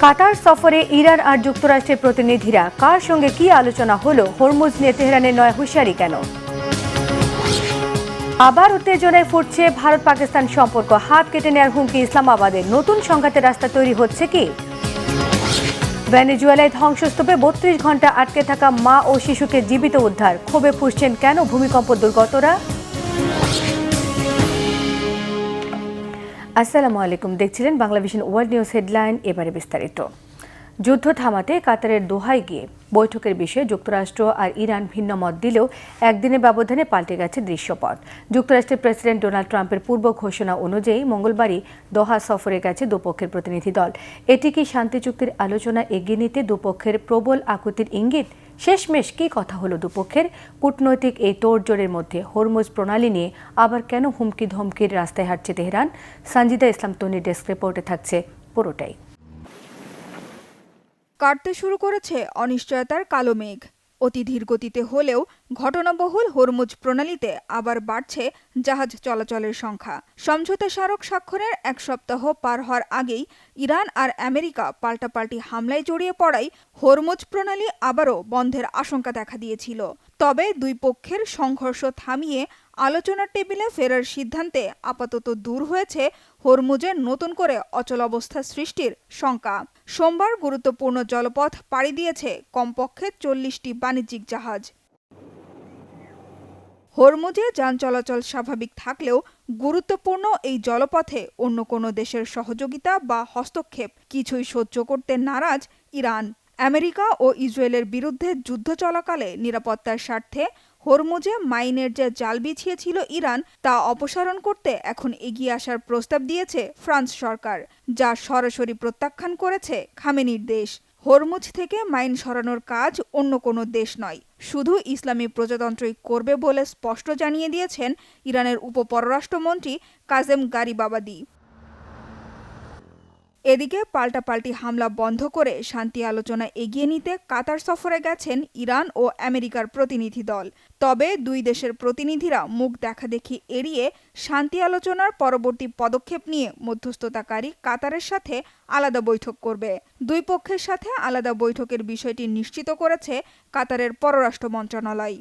কাতার সফরে ইরান আর যুক্তরাষ্ট্রের প্রতিনিধিরা কার সঙ্গে কি আলোচনা হলো, হরমুজ নিয়ে তেহরানের নয়া হুঁশিয়ারি কেন? আবার উত্তেজনায় ফুটছে ভারত পাকিস্তান সম্পর্ক, হাত কেটে নেওয়ার হুমকি ইসলামাবাদের, নতুন সংঘাতের রাস্তা তৈরি হচ্ছে কি? ভেনেজুয়েলায় ধ্বংসস্তূপে ৩২ ঘন্টা আটকে থাকা মা ও শিশুকে জীবিত উদ্ধার, ক্ষোভে ফুঁসছেন কেন ভূমিকম্প দুর্গতরা? আসসালামু আলাইকুম, দেখছিলেন বাংলাভিশন ওয়ার্ল্ড নিউজ হেডলাইন। এবারে বিস্তারিত। যুদ্ধ থামাতে কাতারের দোহায় গিয়ে বৈঠকের বিষয়ে যুক্তরাষ্ট্র আর ইরান ভিন্ন মত দিলেও একদিনের ব্যবধানে পাল্টে গেছে দৃশ্যপট। যুক্তরাষ্ট্রের প্রেসিডেন্ট ডোনাল্ড ট্রাম্পের পূর্ব ঘোষণা অনুযায়ী মঙ্গলবারই দোহা সফরে গেছে দুপক্ষের প্রতিনিধি দল। এটি কি শান্তি চুক্তির আলোচনা এগিয়ে নিতে দুপক্ষের প্রবল আকুতির ইঙ্গিত? শেষমেশ কী কথা হলো দুপক্ষের? কূটনৈতিক এই তোড়জোড়ের মধ্যে হরমুজ প্রণালী নিয়ে আবার কেন হুমকি ধমকির রাস্তায় হাঁটছে তেহরান? সঞ্জিদা ইসলাম তন্নির ডেস্ক রিপোর্টে থাকছে পুরোটাই। কাটতে শুরু করেছে অনিশ্চয়তার কালো মেঘ। অতি ধীর গতিতে হলেও ঘটনাবহুল হরমুজ প্রণালীতে আবার বাড়ছে জাহাজ চলাচলের সংখ্যা। সমঝোতা স্মারক স্বাক্ষরের এক সপ্তাহ পার হওয়ার আগেই ইরান আর আমেরিকা পাল্টাপাল্টি হামলায় জড়িয়ে পড়ায় হরমুজ প্রণালী আবারও বন্ধের আশঙ্কা দেখা দিয়েছিল। তবে দুই পক্ষের সংঘর্ষ থামিয়ে আলোচনার টেবিলে ফেরার সিদ্ধান্তে আপাতত দূর হয়েছে হরমুজের নতুন করে অচলাবস্থা সৃষ্টির শঙ্কা। সোমবার গুরুত্বপূর্ণ জলপথ পাড়ি দিয়েছে কমপক্ষে 40টি বাণিজ্যিক জাহাজ। হরমুজে যান চলাচল স্বাভাবিক থাকলেও গুরুত্বপূর্ণ এই জলপথে অন্য কোনো দেশের সহযোগিতা বা হস্তক্ষেপ কিছুই সহ্য করতে নারাজ ইরান। আমেরিকা ও ইসরায়েলের বিরুদ্ধে যুদ্ধ চলাকালে নিরাপত্তার স্বার্থে হরমুজে মাইনের যে জাল বিছিয়েছিল ইরান, তা অপসারণ করতে এখন এগিয়ে আসার প্রস্তাব দিয়েছে ফ্রান্স সরকার, যা সরাসরি প্রত্যাখ্যান করেছে খামেনির দেশ। হরমুজ থেকে মাইন সরানোর কাজ অন্য কোনো দেশ নয়, শুধু ইসলামী প্রজাতন্ত্রই করবে বলে স্পষ্ট জানিয়ে দিয়েছেন ইরানের উপপররাষ্ট্রমন্ত্রী কাজেম গারিবাবাদি। এদিকে পাল্টাপাল্টি হামলা বন্ধ করে শান্তি আলোচনা এগিয়ে নিতে কাতার সফরে গেছেন ইরান ও আমেরিকার প্রতিনিধি দল। তবে দুই দেশের প্রতিনিধিরা মুখ দেখাদেখি এড়িয়ে শান্তি আলোচনার পরবর্তী পদক্ষেপ নিয়ে মধ্যস্থতাকারী কাতারের সাথে আলাদা বৈঠক করবে। দুই পক্ষের সাথে আলাদা বৈঠকের বিষয়টি নিশ্চিত করেছে কাতারের পররাষ্ট্র মন্ত্রণালয়।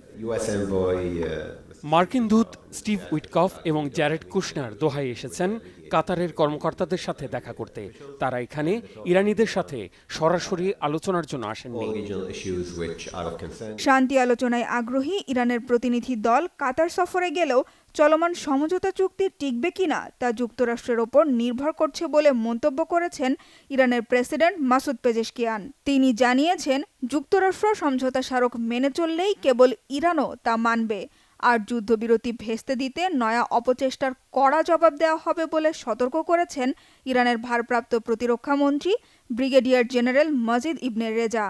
মার্কিন দূত স্টিভ উইটকফ এবং জ্যারেড কুশনার দোহায় এসেছেন কাতারের কর্মকর্তাদের সাথে দেখা করতে। তারা এখানে ইরানিদের সাথে সরাসরি আলোচনার জন্য আসেননি। শান্তি আলোচনায় আগ্রহী ইরানের প্রতিনিধি দল কাতার সফরে গেলেও চলমান সমঝোতা চুক্তি টিকবে কিনা তা যুক্তরাষ্ট্রের ওপর নির্ভর করছে বলে মন্তব্য করেছেন ইরানের প্রেসিডেন্ট মাসুদ পেজেশকিয়ান। তিনি জানিয়েছেন, যুক্তরাষ্ট্র সমঝোতা স্মারক মেনে চললেই কেবল ইরানও তা মানবে, আর যুদ্ধবিরতি ভেস্তে দিতে নয়া অপচেষ্টার কড়া জবাব দেওয়া হবে বলে সতর্ক করেছেন ইরানের ভারপ্রাপ্ত প্রতিরক্ষা মন্ত্রী ব্রিগেডিয়ার জেনারেল মজিদ ইবনে রেজা।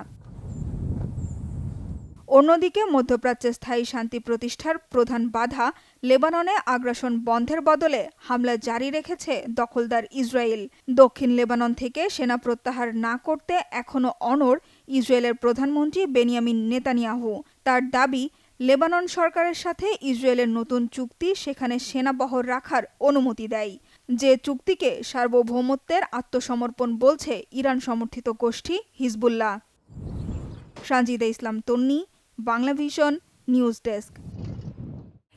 অন্যদিকে মধ্যপ্রাচ্যে স্থায়ী শান্তি প্রতিষ্ঠার প্রধান বাধা লেবাননে আগ্রাসন বন্ধের বদলে হামলা জারি রেখেছে দখলদার ইসরায়েল। দক্ষিণ লেবানন থেকে সেনা প্রত্যাহার না করতে এখনও অনড় ইসরায়েলের প্রধানমন্ত্রী বেনিয়ামিন নেতানিয়াহু। তার দাবি, লেবানন সরকারের সাথে ইসরায়েলের নতুন চুক্তি সেখানে সেনাবহর রাখার অনুমতি দেয়, যে চুক্তিকে সার্বভৌমত্বের আত্মসমর্পণ বলছে ইরান সমর্থিত গোষ্ঠী হিজবুল্লাহ। সঞ্জিদা ইসলাম তন্নি, বাংলাভিশন নিউজ ডেস্ক।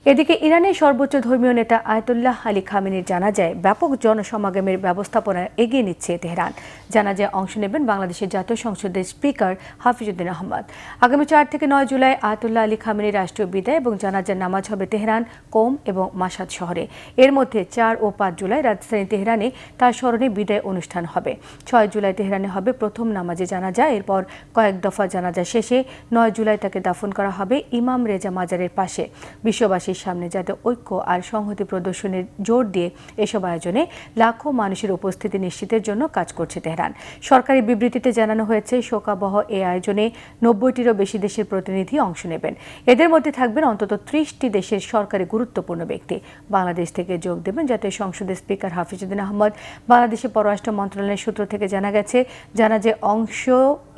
এদিকে ইরানের সর্বোচ্চ ধর্মীয় নেতা আয়াতুল্লাহ আলী খামেনির জানাজায় ব্যাপক জনসমাগমের ব্যবস্থাপনা এগিয়ে নিচ্ছে তেহরান। জানাজায় অংশ নেবেন বাংলাদেশের জাতীয় সংসদের স্পিকার হাফিজউদ্দিন আহমদ। আগামী 4 থেকে 9 জুলাই আয়াতুল্লাহ আলী খামেনির রাষ্ট্রীয় বিদায় এবং জানাজার নামাজ হবে তেহরান, কোম এবং মাশহাদ শহরে। এর মধ্যে 4 ও 5 জুলাই রাজধানী তেহরানে তার স্মরণে বিদায় অনুষ্ঠান হবে। 6 জুলাই তেহরানে হবে প্রথম নামাজে জানাজা। এরপর কয়েক দফা জানাজা শেষে 9 জুলাই তাকে দাফন করা হবে ইমাম রেজা মাজারের পাশে। বিশ্ববাসী সামনে যাতে ঐক্য আর সংহতি প্রদর্শনের জোর দিয়ে এসব আয়োজনে লাখো মানুষের উপস্থিতি নিশ্চিতের জন্য কাজ করছে তেহরান। সরকারি বিবৃতিতে জানানো হয়েছে, শোকাবহ এই আয়োজনে 90টিরও বেশি দেশের প্রতিনিধি অংশ নেবেন। এদের মধ্যে থাকবেন অন্তত 30টি দেশের সরকারি গুরুত্বপূর্ণ ব্যক্তি। বাংলাদেশ থেকে যোগ দেবেন জাতীয় সংসদের স্পিকার হাফিজউদ্দিন আহমদ। বাংলাদেশের পররাষ্ট্র মন্ত্রণালয়ের সূত্র থেকে জানা গেছে, জানাজায় অংশ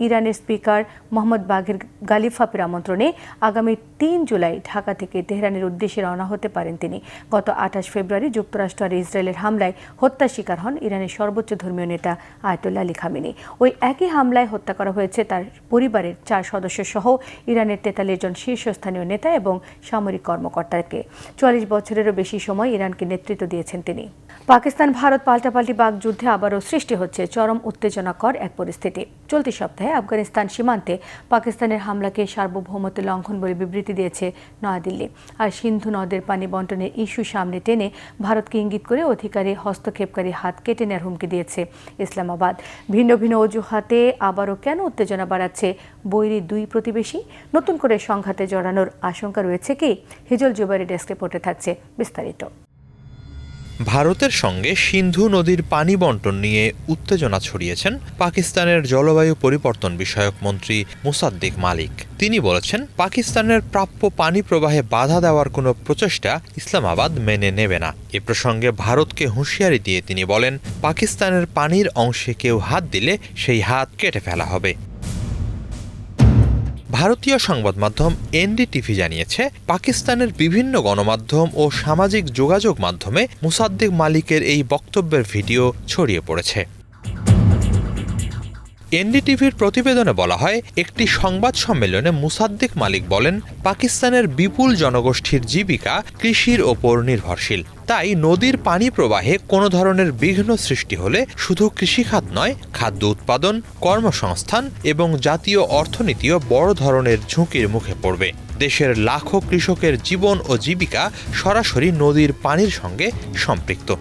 ইরানের স্পিকার মোহাম্মদ বাঘের গালিফাপের আমন্ত্রণে আগামী 3 জুলাই ঢাকা থেকে তেহরানের উদ্দেশ্যে উদ্দেশ্যে রওনা হতে পারেন তিনি। গত 28 ফেব্রুয়ারি যুক্তরাষ্ট্র আর ইসরায়েলের হামলায় হত্যার শিকার হন ইরানের সর্বোচ্চ ধর্মীয় নেতা আয়াতুল্লাহ আলী খামেনি। ওই একই হামলায় হত্যা করা হয়েছে তার পরিবারের 4 সদস্য সহ ইরানের 43 জন শীর্ষস্থানীয় নেতা এবং সামরিক কর্মকর্তাকে। 44 বছরেরও বেশি সময় ইরানকে নেতৃত্ব দিয়েছেন তিনি। পাকিস্তান ভারত পাল্টাপাল্টি বাগযুদ্ধে আবারও সৃষ্টি হচ্ছে চরম উত্তেজনাকর এক পরিস্থিতি। চলতি সপ্তাহে আফগানিস্তান সীমান্তে পাকিস্তানের হামলাকে সার্বভৌমত্ব লঙ্ঘন বলে বিবৃতি দিয়েছে নয়াদিল্লি। আর সিন্ধু নদের পানি বন্টনের ইস্যু সামনে টেনে ভারতকে ইঙ্গিত করে অধিকারী হস্তক্ষেপকারী হাত কেটে নেওয়ার হুমকি দিয়েছে ইসলামাবাদ। ভিন্ন ভিন্ন অজুহাতে আবারও কেন উত্তেজনা বাড়াচ্ছে বৈরী দুই প্রতিবেশী? নতুন করে সংঘাতে জড়ানোর আশঙ্কা রয়েছে কি? হিজল জুবাইরের ডেস্ক রিপোর্টে থাকছে বিস্তারিত। ভারতের সঙ্গে সিন্ধু নদীর পানি বন্টন নিয়ে উত্তেজনা ছড়িয়েছেন পাকিস্তানের জলবায়ু পরিবর্তন বিষয়ক মন্ত্রী মুসাদ্দিক মালিক। তিনি বলেছেন, পাকিস্তানের প্রাপ্য পানি প্রবাহে বাধা দেওয়ার কোনো প্রচেষ্টা ইসলামাবাদ মেনে নেবে না। এ প্রসঙ্গে ভারতকে হুঁশিয়ারি দিয়ে তিনি বলেন, পাকিস্তানের পানির অংশে কেউ হাত দিলে সেই হাত কেটে ফেলা হবে। ভারতীয় সংবাদ মাধ্যম এনডিটিভি জানিয়েছে, পাকিস্তানের বিভিন্ন গণমাধ্যম ও সামাজিক যোগাযোগ মাধ্যমে মুসাদ্দিক মালিকের এই বক্তব্যের ভিডিও ছড়িয়ে পড়েছে। এনডিটিভির প্রতিবেদনে বলা হয়, একটি সংবাদ সম্মেলনে মুসাদ্দিক মালিক বলেন, পাকিস্তানের বিপুল জনগোষ্ঠীর জীবিকা কৃষির ওপর নির্ভরশীল। তাই নদীর পানি প্রবাহে কোনো ধরনের বিঘ্ন সৃষ্টি হলে শুধু কৃষিখাত নয়, খাদ্য উৎপাদন, কর্মসংস্থান এবং জাতীয় অর্থনীতিও বড় ধরনের ঝুঁকির মুখে পড়বে। দেশের লাখো কৃষকের জীবন ও জীবিকা সরাসরি নদীর পানির সঙ্গে সম্পৃক্ত।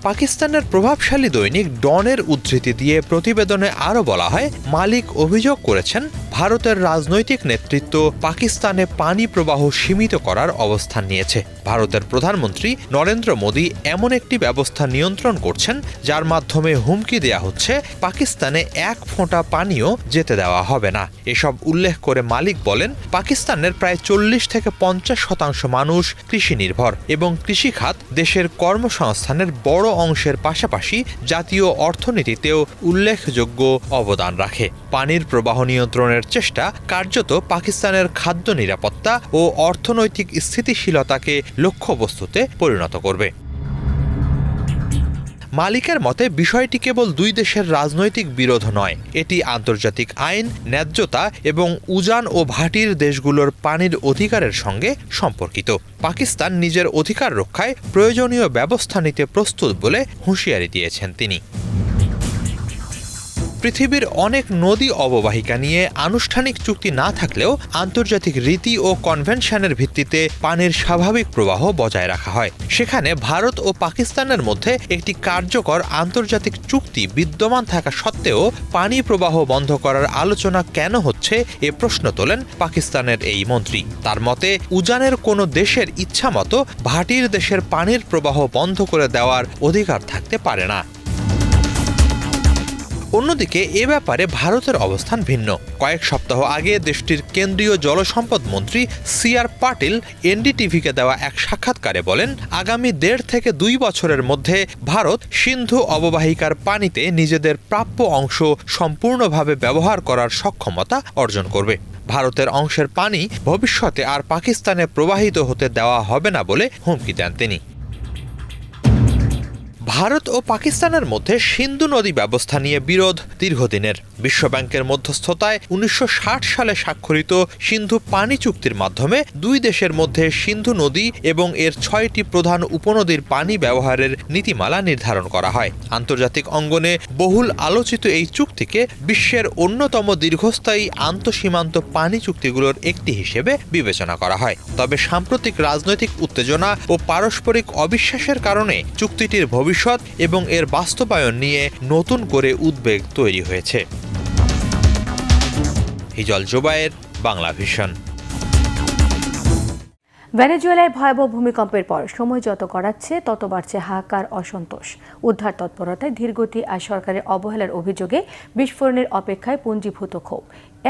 পাকিস্তানের প্রভাবশালী দৈনিক ডনের উদ্ধৃতি দিয়ে প্রতিবেদনে আরও বলা হয়, মালিক অভিযোগ করেছেন, ভারতের রাজনৈতিক নেতৃত্ব পাকিস্তানে পানি প্রবাহ সীমিত করার অবস্থান নিয়েছে। ভারতের প্রধানমন্ত্রী নরেন্দ্র মোদী এমন একটি ব্যবস্থা নিয়ন্ত্রণ করছেন যার মাধ্যমে হুমকি দেয়া হচ্ছে, পাকিস্তানে এক ফোঁটা পানিও যেতে দেওয়া হবে না। এসব উল্লেখ করে মালিক বলেন, পাকিস্তানের প্রায় 40 থেকে 50% মানুষ কৃষি নির্ভর এবং কৃষিখাত দেশের কর্মসংস্থানের বড় অংশের পাশাপাশি জাতীয় অর্থনীতিতেও উল্লেখযোগ্য অবদান রাখে। পানির প্রবাহ নিয়ন্ত্রণের চেষ্টা কার্যত পাকিস্তানের খাদ্য নিরাপত্তা ও অর্থনৈতিক স্থিতিশীলতাকে লক্ষ্যবস্তুতে পরিণত করবে। মালিকের মতে বিষয়টি কেবল দুই দেশের রাজনৈতিক বিরোধ নয়, এটি আন্তর্জাতিক আইন, ন্যায্যতা এবং উজান ও ভাটির দেশগুলোর পানির অধিকারের সঙ্গে সম্পর্কিত। পাকিস্তান নিজের অধিকার রক্ষায় প্রয়োজনীয় ব্যবস্থা নিতে প্রস্তুত বলে হুঁশিয়ারি দিয়েছেন তিনি। পৃথিবীর অনেক নদী অববাহিকা নিয়ে আনুষ্ঠানিক চুক্তি না থাকলেও আন্তর্জাতিক রীতি ও কনভেনশনের ভিত্তিতে পানির স্বাভাবিক প্রবাহ বজায় রাখা হয়। সেখানে ভারত ও পাকিস্তানের মধ্যে একটি কার্যকর আন্তর্জাতিক চুক্তি বিদ্যমান থাকা সত্ত্বেও পানি প্রবাহ বন্ধ করার আলোচনা কেন হচ্ছে, এ প্রশ্ন তোলেন পাকিস্তানের এই মন্ত্রী। তার মতে, উজানের কোনো দেশের ইচ্ছামতো ভাটির দেশের পানির প্রবাহ বন্ধ করে দেওয়ার অধিকার থাকতে পারে না। অন্যদিকে এ ব্যাপারে ভারতের অবস্থান ভিন্ন। কয়েক সপ্তাহ আগে দেশটির কেন্দ্রীয় জলসম্পদ মন্ত্রী সিআর পাটিল এনডিটিভিকে দেওয়া এক সাক্ষাৎকারে বলেন, আগামী 1.5 থেকে 2 বছরের মধ্যে ভারত সিন্ধু অববাহিকার পানিতে নিজেদের প্রাপ্য অংশ সম্পূর্ণভাবে ব্যবহার করার সক্ষমতা অর্জন করবে। ভারতের অংশের পানি ভবিষ্যতে আর পাকিস্তানে প্রবাহিত হতে দেওয়া হবে না বলে হুমকি দেন তিনি। ভারত ও পাকিস্তানের মধ্যে সিন্ধু নদী ব্যবস্থা নিয়ে বিরোধ দীর্ঘদিনের। বিশ্বব্যাংকের মধ্যস্থতায় 1960 সালে স্বাক্ষরিত সিন্ধু পানি চুক্তির মাধ্যমে দুই দেশের মধ্যে সিন্ধু নদী এবং এর 6টি প্রধান উপনদীর পানি ব্যবহারের নীতিমালা নির্ধারণ করা হয়। আন্তর্জাতিক অঙ্গনে বহুল আলোচিত এই চুক্তিকে বিশ্বের অন্যতম দীর্ঘস্থায়ী আন্তঃসীমান্ত পানি চুক্তিগুলোর একটি হিসেবে বিবেচনা করা হয়। তবে সাম্প্রতিক রাজনৈতিক উত্তেজনা ও পারস্পরিক অবিশ্বাসের কারণে চুক্তিটির ভবিষ্যৎ এবং এর বাস্তবায়ন নিয়ে নতুন করে উদ্বেগ তৈরি হয়েছে। হিজল জুবায়ের, বাংলা ভিশন। ভেনেজুয়েলায় ভয়াবহ ভূমিকম্পের পর সময় যত গড়াচ্ছে তত বাড়ছে হাহাকার, অসন্তোষ। উদ্ধার তৎপরতায় ধীরগতি আর সরকারের অবহেলার অভিযোগে বিস্ফোরণের অপেক্ষায় পুঞ্জীভূত ক্ষোভ।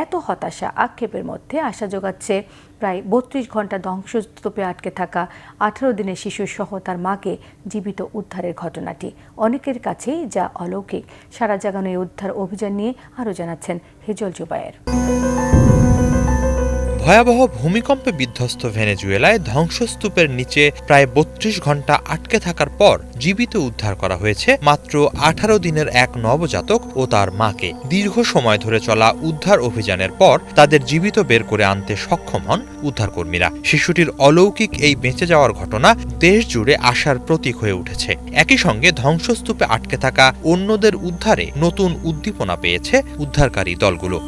এত হতাশা আক্ষেপের মধ্যে আশা যোগাচ্ছে প্রায় 32 ঘন্টা ধ্বংসস্তূপে আটকে থাকা 18 দিনের শিশু সহ তার মাকে জীবিত উদ্ধারের ঘটনাটি। অনেকের কাছেই যা অলৌকিক। সারা জাগানো এই উদ্ধার অভিযান নিয়ে আরও জানাচ্ছেন হিজল জুবায়ের। ভয়াবহ ভূমিকম্পে বিধ্বস্ত ভেনেজুয়েলায় ধ্বংসস্তূপের নিচে প্রায় ৩২ ঘণ্টা আটকে থাকার পর জীবিত উদ্ধার করা হয়েছে মাত্র ১৮ দিনের এক নবজাতক ও তার মাকে। দীর্ঘ সময় ধরে চলা উদ্ধার অভিযানের পর তাদের জীবিত বের করে আনতে সক্ষম হন উদ্ধারকর্মীরা। শিশুটির অলৌকিক এই বেঁচে যাওয়ার ঘটনা দেশ জুড়ে আশার প্রতীক হয়ে উঠেছে। একই সঙ্গে ধ্বংসস্তূপে আটকে থাকা অন্যদের উদ্ধারে নতুন উদ্দীপনা পেয়েছে উদ্ধারকারী দলগুলো।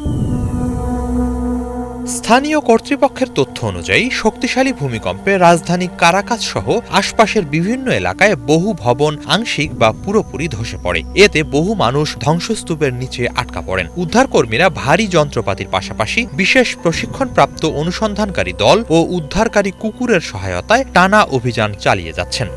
স্থানীয় কর্তৃপক্ষের তথ্য অনুযায়ী শক্তিশালী ভূমিকম্পে রাজধানী কারাকাস সহ আশপাশের বিভিন্ন এলাকায় বহু ভবন আংশিক বা পুরোপুরি ধসে পড়ে। এতে বহু মানুষ ধ্বংসস্তূপের নিচে আটকা পড়েন। উদ্ধারকর্মীরা ভারী যন্ত্রপাতির পাশাপাশি বিশেষ প্রশিক্ষণপ্রাপ্ত অনুসন্ধানকারী দল ও উদ্ধারকারী কুকুরের সহায়তায় টানা অভিযান চালিয়ে যাচ্ছেন।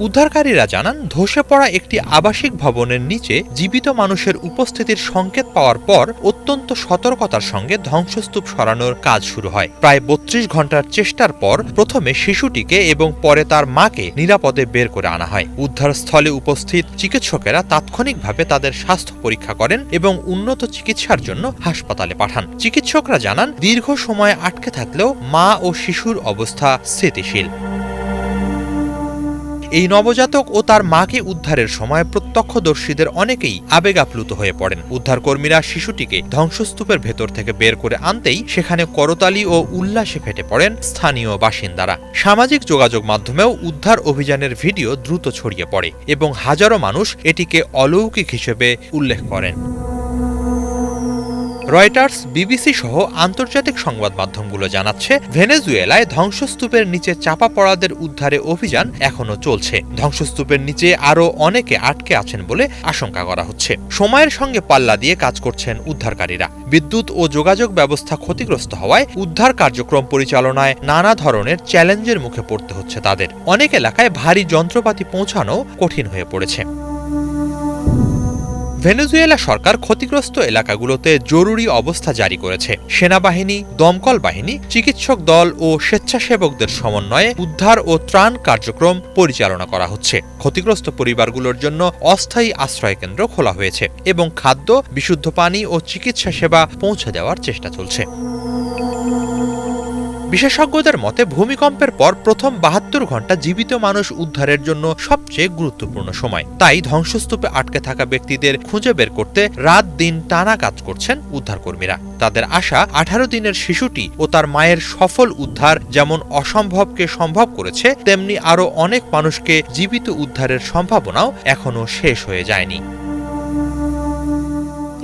উদ্ধারকারীরা জানান, ধসে পড়া একটি আবাসিক ভবনের নিচে জীবিত মানুষের উপস্থিতির সংকেত পাওয়ার পর অত্যন্ত সতর্কতার সঙ্গে ধ্বংসস্তূপ সরানোর কাজ শুরু হয়। প্রায় ৩২ ঘণ্টার চেষ্টার পর প্রথমে শিশুটিকে এবং পরে তার মাকে নিরাপদে বের করে আনা হয়। উদ্ধারস্থলে উপস্থিত চিকিৎসকেরা তাৎক্ষণিকভাবে তাদের স্বাস্থ্য পরীক্ষা করেন এবং উন্নত চিকিৎসার জন্য হাসপাতালে পাঠান। চিকিৎসকরা জানান, দীর্ঘ সময় আটকে থাকলেও মা ও শিশুর অবস্থা স্থিতিশীল। এই নবজাতক ও তার মাকে উদ্ধারের সময় প্রত্যক্ষদর্শীদের অনেকেই আবেগ আপ্লুত হয়ে পড়েন। উদ্ধারকর্মীরা শিশুটিকে ধ্বংসস্তূপের ভেতর থেকে বের করে আনতেই সেখানে করতালি ও উল্লাসে ফেটে পড়েন স্থানীয় বাসিন্দারা। সামাজিক যোগাযোগ মাধ্যমেও উদ্ধার অভিযানের ভিডিও দ্রুত ছড়িয়ে পড়ে এবং হাজারো মানুষ এটিকে অলৌকিক হিসেবে উল্লেখ করেন। রয়টার্স, বিবিসি সহ আন্তর্জাতিক সংবাদ মাধ্যমগুলো জানাচ্ছে, ভেনেজুয়েলায় ধ্বংসস্তূপের নিচে চাপা পড়াদের উদ্ধারে অভিযান এখনো চলছে। ধ্বংসস্তূপের নিচে আরও অনেকে আটকে আছেন বলে আশঙ্কা করা হচ্ছে। সময়ের সঙ্গে পাল্লা দিয়ে কাজ করছেন উদ্ধারকারীরা। বিদ্যুৎ ও যোগাযোগ ব্যবস্থা ক্ষতিগ্রস্ত হওয়ায় উদ্ধার কার্যক্রম পরিচালনায় নানা ধরনের চ্যালেঞ্জের মুখে পড়তে হচ্ছে তাদের। অনেক এলাকায় ভারী যন্ত্রপাতি পৌঁছানো কঠিন হয়ে পড়েছে। ভেনেজুয়েলা সরকার ক্ষতিগ্রস্ত এলাকাগুলোতে জরুরি অবস্থা জারি করেছে। সেনাবাহিনী, দমকল বাহিনী, চিকিৎসক দল ও স্বেচ্ছাসেবকদের সমন্বয়ে উদ্ধার ও ত্রাণ কার্যক্রম পরিচালনা করা হচ্ছে। ক্ষতিগ্রস্ত পরিবারগুলোর জন্য অস্থায়ী আশ্রয়কেন্দ্র খোলা হয়েছে এবং খাদ্য, বিশুদ্ধ পানি ও চিকিৎসা সেবা পৌঁছে দেওয়ার চেষ্টা চলছে। বিশেষজ্ঞদের মতে, ভূমিকম্পের পর প্রথম ৭২ ঘণ্টা জীবিত মানুষ উদ্ধারের জন্য সবচেয়ে গুরুত্বপূর্ণ সময়। তাই ধ্বংসস্তূপে আটকে থাকা ব্যক্তিদের খুঁজে বের করতে রাত দিন টানা কাজ করছেন উদ্ধারকর্মীরা। তাদের আশা, ১৮ দিনের শিশুটি ও তার মায়ের সফল উদ্ধার যেমন অসম্ভবকে সম্ভব করেছে, তেমনি আরও অনেক মানুষকে জীবিত উদ্ধারের সম্ভাবনাও এখনো শেষ হয়ে যায়নি।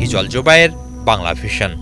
হিজল জোবায়ের, বাংলা ভিশন।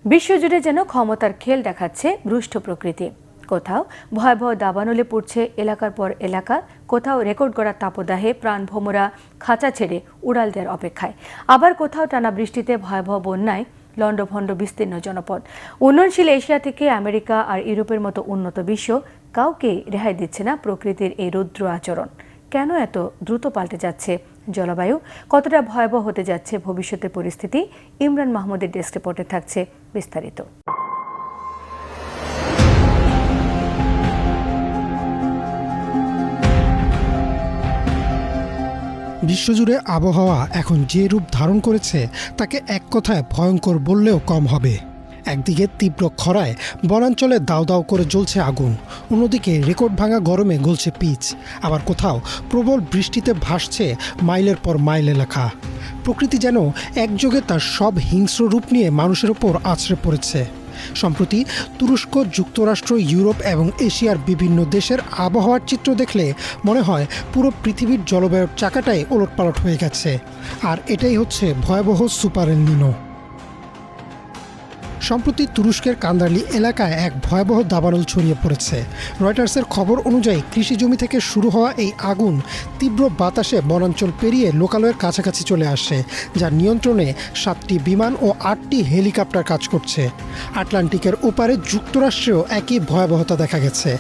বিশ্বজুড়ে যেন ক্ষমতার খেল দেখাচ্ছে রুষ্ট প্রকৃতি। কোথাও ভয়াবহ দাবানলে পড়ছে এলাকার পর এলাকা, কোথাও রেকর্ড করা তাপদাহে প্রাণভোমরা খাঁচা ছেড়ে উড়াল দেওয়ার অপেক্ষায়, আবার কোথাও টানা বৃষ্টিতে ভয়াবহ বন্যায় লণ্ডভণ্ড বিস্তীর্ণ জনপদ। উন্নয়নশীল এশিয়া থেকে আমেরিকা আর ইউরোপের মতো উন্নত বিশ্ব কাউকে রেহাই দিচ্ছে না প্রকৃতির এই রৌদ্র আচরণ। কেন এত দ্রুত পাল্টে যাচ্ছে জলবায়ু? কতটা ভয়াবহ হতে যাচ্ছে ভবিষ্যতের পরিস্থিতি? ইমরান মাহমুদের ডেস্ক রিপোর্টে থাকছে বিস্তারিত। বিশ্বজুড়ে আবহাওয়া এখন যে রূপ ধারণ করেছে তাকে এক কথায় ভয়ঙ্কর বললেও কম হবে। একদিকে তীব্র খরায় বনাঞ্চলে দাউ দাউ করে জ্বলছে আগুন, অন্যদিকে রেকর্ড ভাঙা গরমে গলছে পিচ, আবার কোথাও প্রবল বৃষ্টিতে ভাসছে মাইলের পর মাইল এলাকা। প্রকৃতি যেন একযোগে তার সব হিংস্র রূপ নিয়ে মানুষের ওপর আছড়ে পড়েছে। সম্প্রতি তুরস্ক, যুক্তরাষ্ট্র, ইউরোপ এবং এশিয়ার বিভিন্ন দেশের আবহাওয়ার চিত্র দেখলে মনে হয় পুরো পৃথিবীর জলবায়ুর চাকাটাই ওলটপালট হয়ে গেছে। আর এটাই হচ্ছে ভয়াবহ সুপার এল নিনো। সম্প্রতি তুরস্কের কান্দারলি এলাকায় এক ভয়াবহ দাবানল ছড়িয়ে পড়েছে। রয়টার্সের খবর অনুযায়ী কৃষি জমি থেকে শুরু হওয়া এই আগুন তীব্র বাতাসে বনাঞ্চল পেরিয়ে লোকালয়ের কাছাকাছি চলে আসে, যার নিয়ন্ত্রণে ৭টি বিমান ও ৮টি হেলিকপ্টার কাজ করছে। আটলান্টিকের ওপারে যুক্তরাষ্ট্রেও একই ভয়াবহতা দেখা গেছে।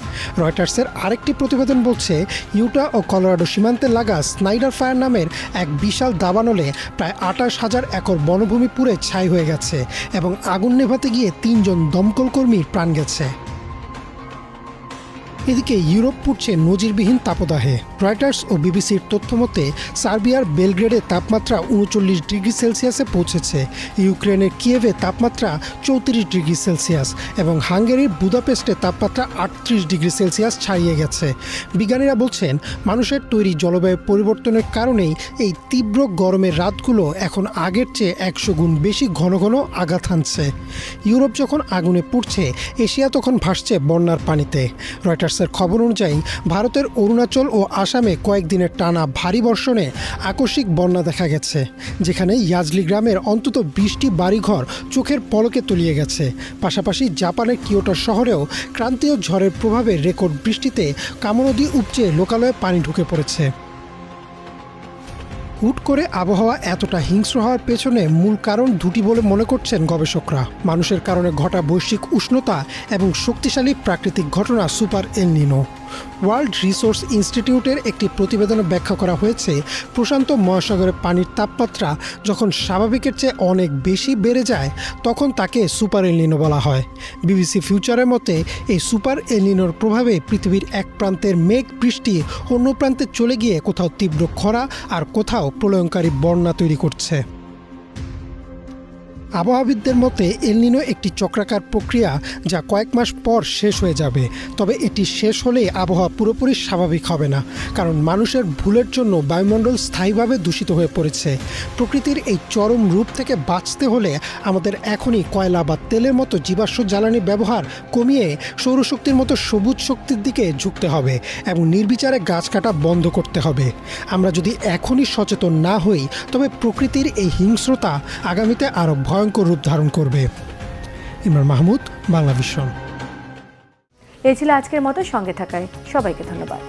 রয়টার্সের আরেকটি প্রতিবেদন বলছে, ইউটা ও কলোরাডো সীমান্তে লাগা স্নাইডার ফায়ার নামের এক বিশাল দাবানলে প্রায় ২৮,০০০ একর বনভূমি পুড়ে ছাই হয়ে গেছে এবং আগুন নেভাতে গিয়ে ৩ জন দমকল কর্মীর প্রাণ গেছে। এদিকে ইউরোপ পুড়ছে নজিরবিহীন তাপদাহে। রয়টার্স ও বিবিসির তথ্য মতে সার্বিয়ার বেলগ্রেডে তাপমাত্রা ৩৯ ডিগ্রি সেলসিয়াসে পৌঁছেছে, ইউক্রেনের কিয়েভে তাপমাত্রা ৩৪ ডিগ্রি সেলসিয়াস এবং হাঙ্গেরির বুদাপেস্টে তাপমাত্রা ৩৮ ডিগ্রি সেলসিয়াস ছাড়িয়ে গেছে। বিজ্ঞানীরা বলছেন মানুষের তৈরি জলবায়ু পরিবর্তনের কারণেই এই তীব্র গরমের রাতগুলো এখন আগের চেয়ে ১০০ গুণ বেশি ঘন ঘন আঘাত হানছে। ইউরোপ যখন আগুনে পুড়ছে, এশিয়া তখন ভাসছে বন্যার পানিতে। রয়টার্সের খবর অনুযায়ী ভারতের অরুণাচল ও আসামে কয়েকদিনের টানা ভারী বর্ষণে আকস্মিক বন্যা দেখা গেছে, যেখানে ইয়াজলি গ্রামের অন্তত ২০টি বাড়িঘর চোখের পলকে তলিয়ে গেছে। পাশাপাশি জাপানের কিয়োটো শহরেও ক্রান্তীয় ঝড়ের প্রভাবে রেকর্ড বৃষ্টিতে কামো নদী উপচে লোকালয়ে পানি ঢুকে পড়েছে। হুট করে আবহাওয়া এতটা হিংস্র হওয়ার পেছনে মূল কারণ দুটি বলে মনে করছেন গবেষকরা। মানুষের কারণে ঘটা বৈশ্বিক উষ্ণতা এবং শক্তিশালী প্রাকৃতিক ঘটনা সুপার এল নিনো। ওয়ার্ল্ড রিসোর্স ইনস্টিটিউটের একটি প্রতিবেদনে ব্যাখ্যা করা হয়েছে, প্রশান্ত মহাসাগরের পানির তাপমাত্রা যখন স্বাভাবিকের চেয়ে অনেক বেশি বেড়ে যায় তখন তাকে সুপার এল নিনো বলা হয়। বিবিসি ফিউচারের মতে এই সুপার এল নিনোর প্রভাবে পৃথিবীর এক প্রান্তের মেঘ বৃষ্টি অন্য প্রান্তে চলে গিয়ে কোথাও তীব্র খরা আর কোথাও প্রলয়ঙ্কারী বন্যা তৈরি করছে। আবহাওয়াবিদদের মতে এল নিনো একটি চক্রাকার প্রক্রিয়া যা কয়েক মাস পর শেষ হয়ে যাবে। তবে এটি শেষ হলেই আবহাওয়া পুরোপুরি স্বাভাবিক হবে না, কারণ মানুষের ভুলের জন্য বায়ুমণ্ডল স্থায়ীভাবে দূষিত হয়ে পড়েছে। প্রকৃতির এই চরম রূপ থেকে বাঁচতে হলে আমাদের এখনই কয়লা বা তেলের মতো জীবাশ্ম জ্বালানি ব্যবহার কমিয়ে সৌরশক্তির মতো সবুজ শক্তির দিকে ঝুঁকতে হবে এবং নির্বিচারে গাছ কাটা বন্ধ করতে হবে। আমরা যদি এখনই সচেতন না হই তবে প্রকৃতির এই হিংস্রতা আগামীতে আরও ভয়ঙ্কর রূপ ধারণ করবে। ইমরান মাহমুদ, বাংলা ভিশন। এই ছিল আজকের মতো, সঙ্গে থাকায় সবাইকে ধন্যবাদ।